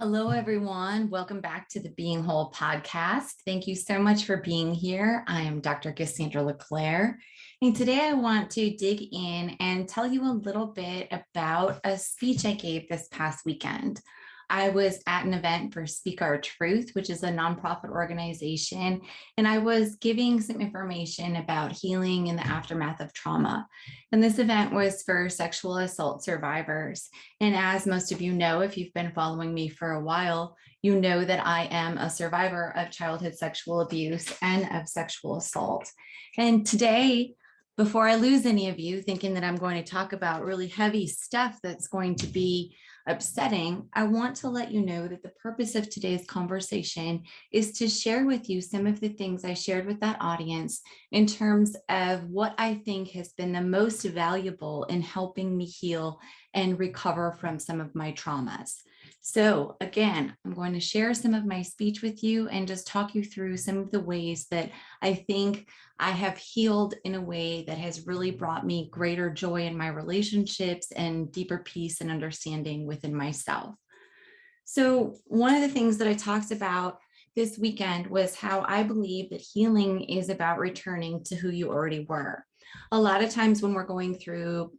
Hello, everyone. Welcome back to the Being Whole podcast. Thank you so much for being here. I am Dr. Cassandra LeClaire, and today I want to dig in and tell you a little bit about a speech I gave this past weekend. I was at an event for Speak Our Truth, which is a nonprofit organization, and I was giving some information about healing in the aftermath of trauma. And this event was for sexual assault survivors. And as most of you know, if you've been following me for a while, you know that I am a survivor of childhood sexual abuse and of sexual assault. And today, before I lose any of you thinking that I'm going to talk about really heavy stuff that's going to be upsetting, I want to let you know that the purpose of today's conversation is to share with you some of the things I shared with that audience in terms of what I think has been the most valuable in helping me heal and recover from some of my traumas. So again, I'm going to share some of my speech with you and just talk you through some of the ways that I think I have healed in a way that has really brought me greater joy in my relationships and deeper peace and understanding within myself. So one of the things that I talked about this weekend was how I believe that healing is about returning to who you already were. A lot of times when we're going through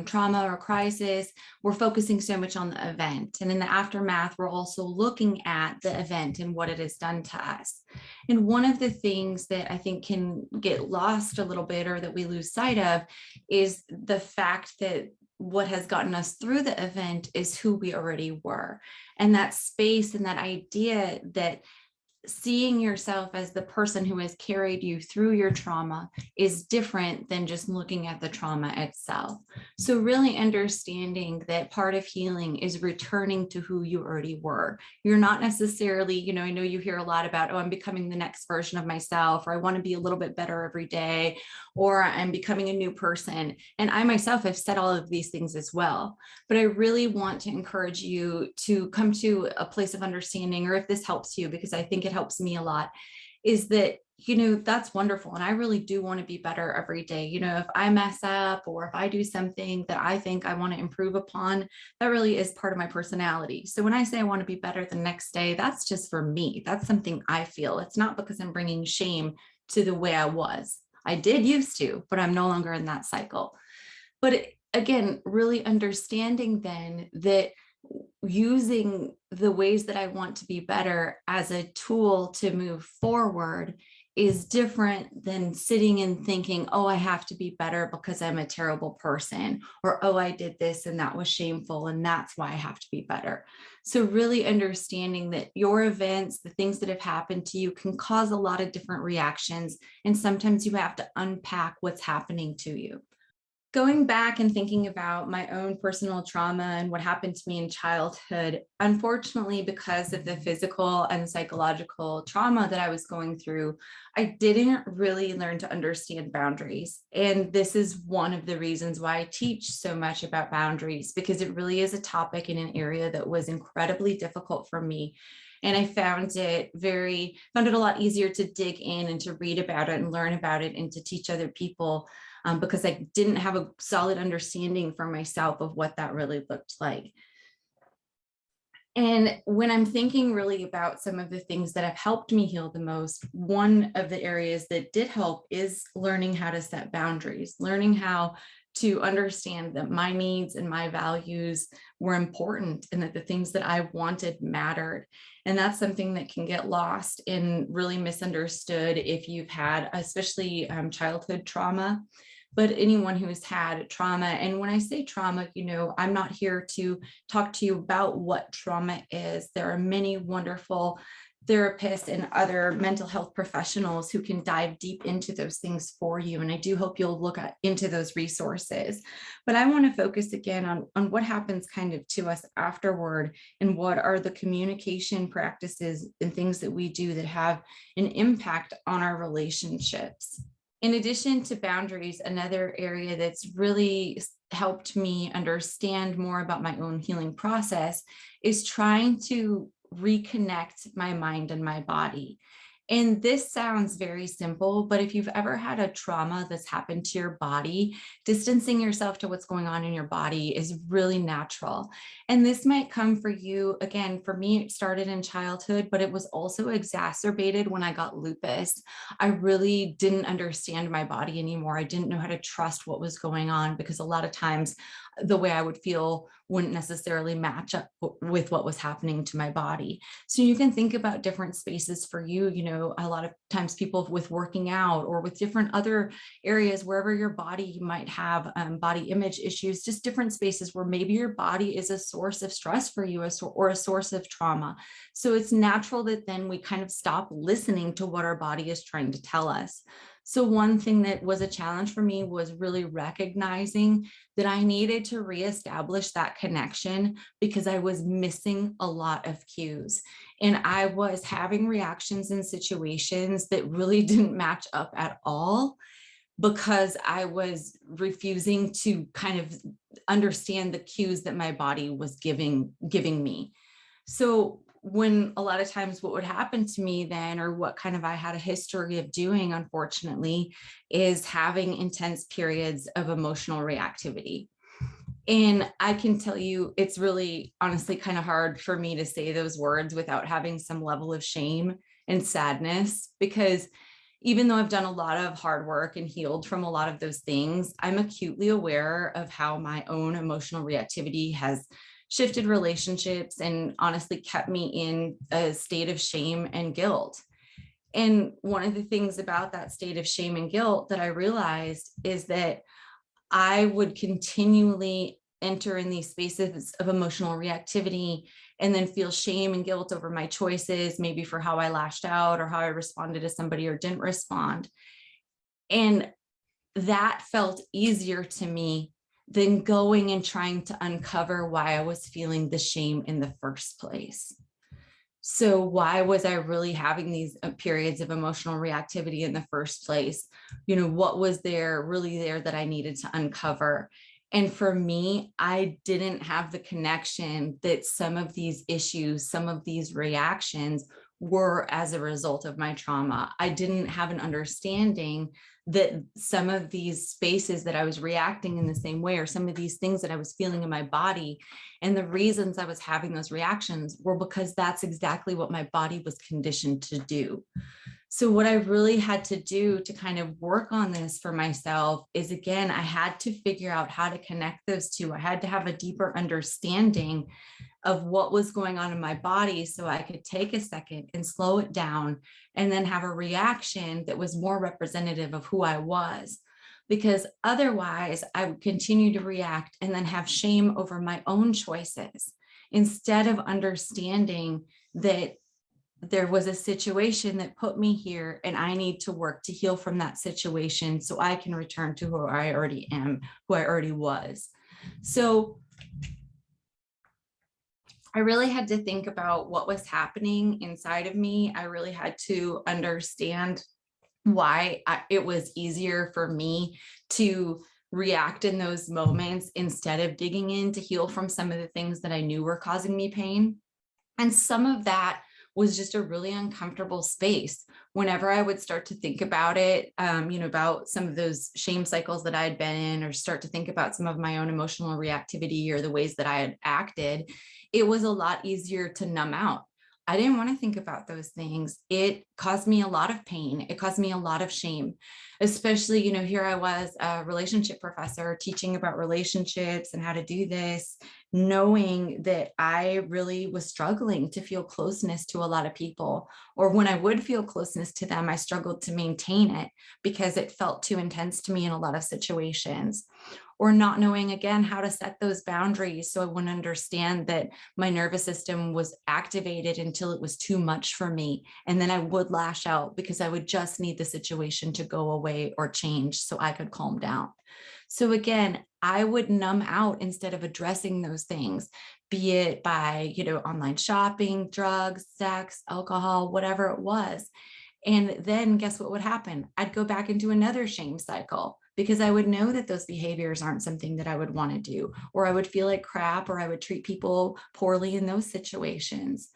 trauma or crisis, we're focusing so much on the event. And in the aftermath, we're also looking at the event and what it has done to us. And one of the things that I think can get lost a little bit or that we lose sight of is the fact that what has gotten us through the event is who we already were. And that space and that idea that seeing yourself as the person who has carried you through your trauma is different than just looking at the trauma itself. So really understanding that part of healing is returning to who you already were. You're not necessarily, I know you hear a lot about, oh, I'm becoming the next version of myself, or I want to be a little bit better every day, or I'm becoming a new person. And I myself have said all of these things as well. But I really want to encourage you to come to a place of understanding, or if this helps you, because I think it helps me a lot, is that, that's wonderful. And I really do want to be better every day. If I mess up or if I do something that I think I want to improve upon, that really is part of my personality. So when I say I want to be better the next day, that's just for me. That's something I feel. It's not because I'm bringing shame to the way I was. I did used to, but I'm no longer in that cycle. But again, really understanding then that using the ways that I want to be better as a tool to move forward is different than sitting and thinking, oh, I have to be better because I'm a terrible person, or, oh, I did this and that was shameful and that's why I have to be better. So really understanding that your events, the things that have happened to you, can cause a lot of different reactions. And sometimes you have to unpack what's happening to you. Going back and thinking about my own personal trauma and what happened to me in childhood, unfortunately, because of the physical and psychological trauma that I was going through, I didn't really learn to understand boundaries. And this is one of the reasons why I teach so much about boundaries, because it really is a topic in an area that was incredibly difficult for me. And I found it a lot easier to dig in and to read about it and learn about it and to teach other people, because I didn't have a solid understanding for myself of what that really looked like. And when I'm thinking really about some of the things that have helped me heal the most, one of the areas that did help is learning how to set boundaries, learning how to understand that my needs and my values were important and that the things that I wanted mattered. And that's something that can get lost and really misunderstood if you've had, especially childhood trauma. But anyone who has had trauma, and when I say trauma, I'm not here to talk to you about what trauma is. There are many wonderful therapists and other mental health professionals who can dive deep into those things for you. And I do hope you'll look into those resources. But I want to focus again on what happens kind of to us afterward, and what are the communication practices and things that we do that have an impact on our relationships. In addition to boundaries, another area that's really helped me understand more about my own healing process is trying to reconnect my mind and my body. And this sounds very simple, but if you've ever had a trauma that's happened to your body, distancing yourself to what's going on in your body is really natural. And this might come for you, again, for me, it started in childhood, but it was also exacerbated when I got lupus. I really didn't understand my body anymore. I didn't know how to trust what was going on because a lot of times the way I would feel wouldn't necessarily match up with what was happening to my body. So you can think about different spaces for you. You know, a lot of times people with working out or with different other areas, wherever your body might have body image issues, just different spaces where maybe your body is a source of stress for you or a source of trauma. So it's natural that then we kind of stop listening to what our body is trying to tell us. So one thing that was a challenge for me was really recognizing that I needed to reestablish that connection because I was missing a lot of cues. And I was having reactions in situations that really didn't match up at all because I was refusing to kind of understand the cues that my body was giving me. So when a lot of times what would happen to me then, or what kind of I had a history of doing, unfortunately, is having intense periods of emotional reactivity. And I can tell you, it's really honestly kind of hard for me to say those words without having some level of shame and sadness, because even though I've done a lot of hard work and healed from a lot of those things, I'm acutely aware of how my own emotional reactivity has shifted relationships and honestly kept me in a state of shame and guilt. And one of the things about that state of shame and guilt that I realized is that I would continually enter in these spaces of emotional reactivity and then feel shame and guilt over my choices, maybe for how I lashed out or how I responded to somebody or didn't respond. And that felt easier to me than going and trying to uncover why I was feeling the shame in the first place. So why was I really having these periods of emotional reactivity in the first place? You know, what was there really there that I needed to uncover? And for me, I didn't have the connection that some of these issues, some of these reactions were as a result of my trauma. I didn't have an understanding that some of these spaces that I was reacting in the same way, or some of these things that I was feeling in my body, and the reasons I was having those reactions were because that's exactly what my body was conditioned to do. So what I really had to do to kind of work on this for myself is, again, I had to figure out how to connect those two. I had to have a deeper understanding of what was going on in my body so I could take a second and slow it down and then have a reaction that was more representative of who I was. Because otherwise, I would continue to react and then have shame over my own choices instead of understanding that there was a situation that put me here and I need to work to heal from that situation so I can return to who I already am, who I already was. So I really had to think about what was happening inside of me. I really had to understand why it was easier for me to react in those moments instead of digging in to heal from some of the things that I knew were causing me pain. And some of that was just a really uncomfortable space. Whenever I would start to think about it, about some of those shame cycles that I had been in, or start to think about some of my own emotional reactivity or the ways that I had acted, it was a lot easier to numb out. I didn't want to think about those things. It caused me a lot of pain. It caused me a lot of shame, especially, here I was, a relationship professor teaching about relationships and how to do this, knowing that I really was struggling to feel closeness to a lot of people. Or when I would feel closeness to them, I struggled to maintain it because it felt too intense to me in a lot of situations. Or not knowing, again, how to set those boundaries so I wouldn't understand that my nervous system was activated until it was too much for me. And then I would lash out because I would just need the situation to go away or change so I could calm down. So again, I would numb out instead of addressing those things, be it by, online shopping, drugs, sex, alcohol, whatever it was. And then guess what would happen? I'd go back into another shame cycle because I would know that those behaviors aren't something that I would want to do, or I would feel like crap, or I would treat people poorly in those situations.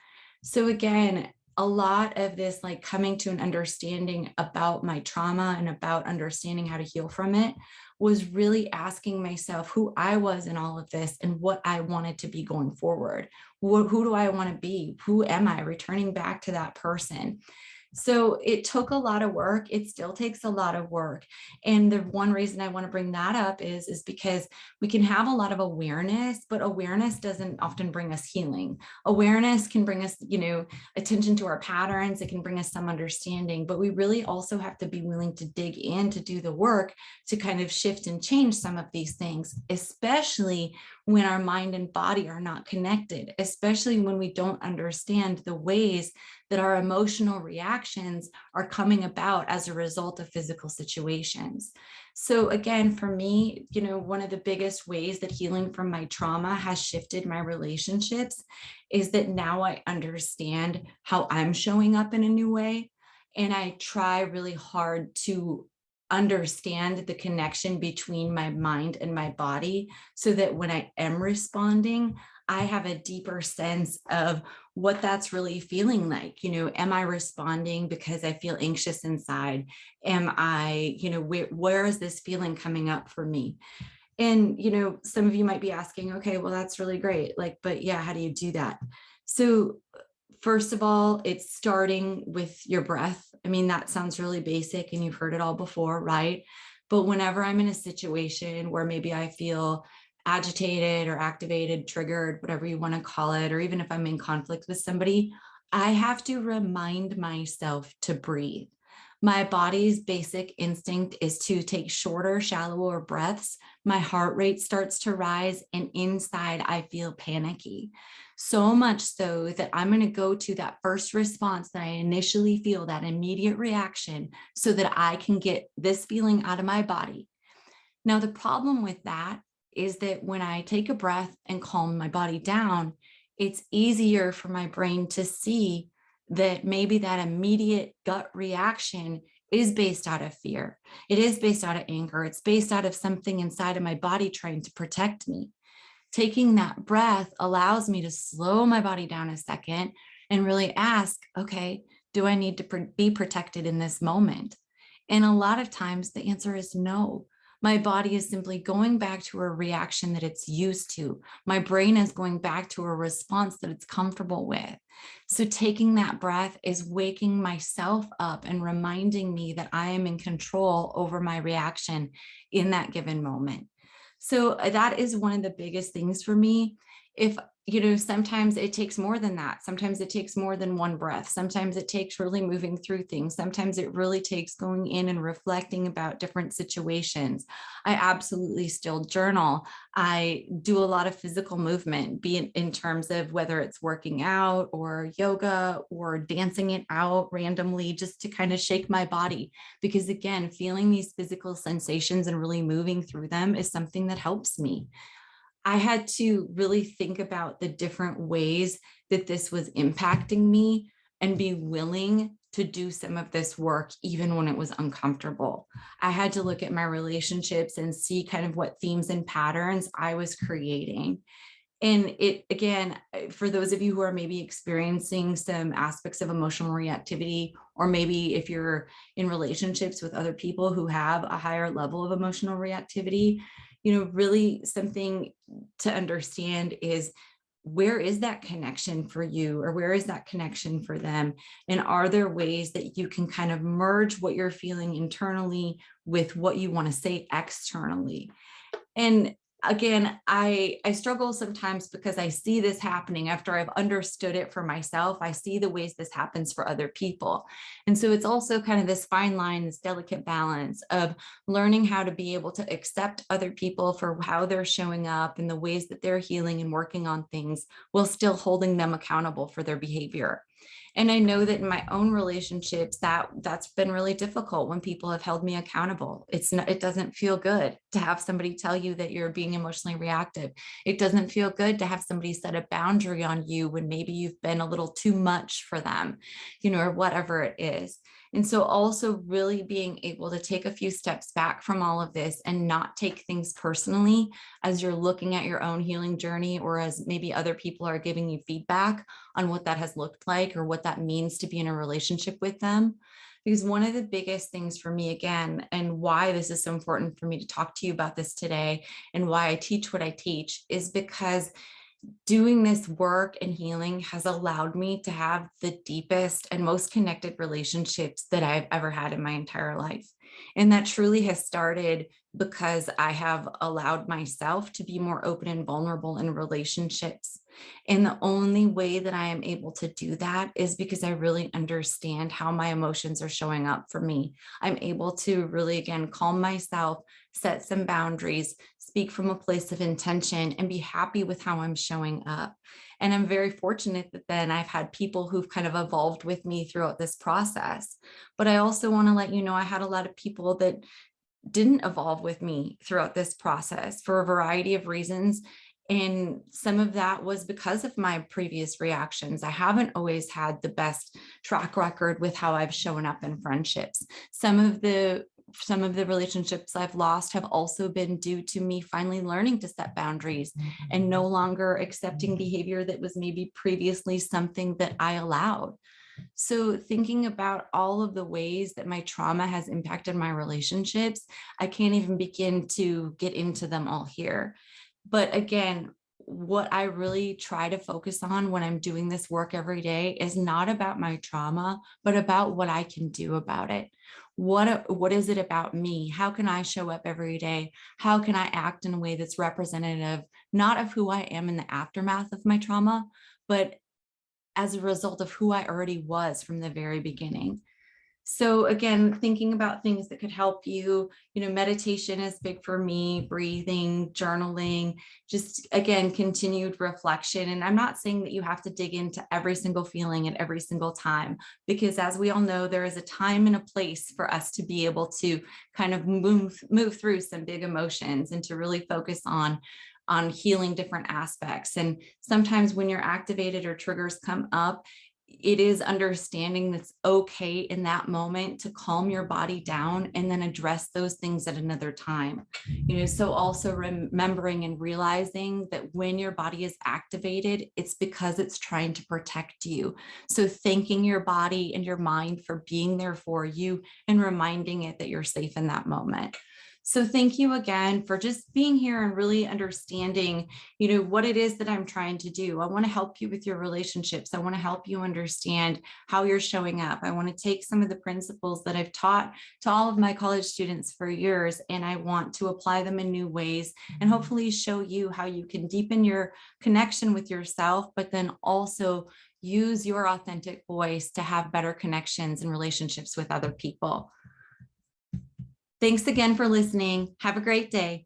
So again, a lot of this, like coming to an understanding about my trauma and about understanding how to heal from it, was really asking myself who I was in all of this and what I wanted to be going forward. Who do I want to be? Who am I? Returning back to that person. So it took a lot of work. It still takes a lot of work. And the one reason I want to bring that up is because we can have a lot of awareness, but awareness doesn't often bring us healing. Awareness can bring us, attention to our patterns. It can bring us some understanding, but we really also have to be willing to dig in to do the work to kind of shift and change some of these things, especially when our mind and body are not connected, especially when we don't understand the ways that our emotional reactions are coming about as a result of physical situations. So again, for me, one of the biggest ways that healing from my trauma has shifted my relationships is that now I understand how I'm showing up in a new way. And I try really hard to understand the connection between my mind and my body so that when I am responding, I have a deeper sense of what that's really feeling like. Am I responding because I feel anxious inside? Am I, where is this feeling coming up for me? And, some of you might be asking, okay, well, that's really great. But yeah, how do you do that? So first of all, it's starting with your breath. I mean, that sounds really basic and you've heard it all before, right? But whenever I'm in a situation where maybe I feel agitated or activated, triggered, whatever you want to call it, or even if I'm in conflict with somebody, I have to remind myself to breathe. My body's basic instinct is to take shorter, shallower breaths. My heart rate starts to rise, and inside I feel panicky. So much so that I'm going to go to that first response that I initially feel, that immediate reaction, so that I can get this feeling out of my body. Now, the problem with that is that when I take a breath and calm my body down, it's easier for my brain to see that maybe that immediate gut reaction is based out of fear. It is based out of anger. It's based out of something inside of my body trying to protect me. Taking that breath allows me to slow my body down a second and really ask, okay, do I need to be protected in this moment? And a lot of times the answer is no. My body is simply going back to a reaction that it's used to. My brain is going back to a response that it's comfortable with. So taking that breath is waking myself up and reminding me that I am in control over my reaction in that given moment. So that is one of the biggest things for me. If, sometimes it takes more than that. Sometimes it takes more than one breath. Sometimes it takes really moving through things. Sometimes it really takes going in and reflecting about different situations. I absolutely still journal. I do a lot of physical movement, be it in terms of whether it's working out or yoga or dancing it out randomly, just to kind of shake my body. Because again, feeling these physical sensations and really moving through them is something that helps me. I had to really think about the different ways that this was impacting me and be willing to do some of this work, even when it was uncomfortable. I had to look at my relationships and see kind of what themes and patterns I was creating. And it, again, for those of you who are maybe experiencing some aspects of emotional reactivity, or maybe if you're in relationships with other people who have a higher level of emotional reactivity, really something to understand is, where is that connection for you, or where is that connection for them? And are there ways that you can kind of merge what you're feeling internally with what you want to say externally? And again, I struggle sometimes because I see this happening after I've understood it for myself. I see the ways this happens for other people. And so it's also kind of this fine line, this delicate balance of learning how to be able to accept other people for how they're showing up and the ways that they're healing and working on things, while still holding them accountable for their behavior. And I know that in my own relationships, that's been really difficult when people have held me accountable. It doesn't feel good to have somebody tell you that you're being emotionally reactive. It doesn't feel good to have somebody set a boundary on you when maybe you've been a little too much for them, or whatever it is. And so also really being able to take a few steps back from all of this and not take things personally as you're looking at your own healing journey, or as maybe other people are giving you feedback on what that has looked like. like or what that means to be in a relationship with them. Because one of the biggest things for me, again, and why this is so important for me to talk to you about this today and why I teach what I teach, is because doing this work and healing has allowed me to have the deepest and most connected relationships that I've ever had in my entire life. And that truly has started because I have allowed myself to be more open and vulnerable in relationships. And the only way that I am able to do that is because I really understand how my emotions are showing up for me. I'm able to really, again, calm myself, set some boundaries, speak from a place of intention, and be happy with how I'm showing up. And I'm very fortunate that then I've had people who've kind of evolved with me throughout this process. But I also want to let you know, I had a lot of people that didn't evolve with me throughout this process for a variety of reasons. And some of that was because of my previous reactions. I haven't always had the best track record with how I've shown up in friendships. Some of the relationships I've lost have also been due to me finally learning to set boundaries and no longer accepting behavior that was maybe previously something that I allowed. So thinking about all of the ways that my trauma has impacted my relationships, I can't even begin to get into them all here. But again, what I really try to focus on when I'm doing this work every day is not about my trauma, but about what I can do about it. What is it about me? How can I show up every day? How can I act in a way that's representative, not of who I am in the aftermath of my trauma, but as a result of who I already was from the very beginning? So again, thinking about things that could help you, meditation is big for me, breathing, journaling, just again, continued reflection. And I'm not saying that you have to dig into every single feeling at every single time, because as we all know, there is a time and a place for us to be able to kind of move through some big emotions and to really focus on healing different aspects. And sometimes when you're activated or triggers come up, it is understanding that's okay in that moment to calm your body down and then address those things at another time. So also remembering and realizing that when your body is activated, it's because it's trying to protect you. So thanking your body and your mind for being there for you and reminding it that you're safe in that moment. So thank you again for just being here and really understanding, what it is that I'm trying to do. I want to help you with your relationships. I want to help you understand how you're showing up. I want to take some of the principles that I've taught to all of my college students for years, and I want to apply them in new ways and hopefully show you how you can deepen your connection with yourself, but then also use your authentic voice to have better connections and relationships with other people. Thanks again for listening. Have a great day.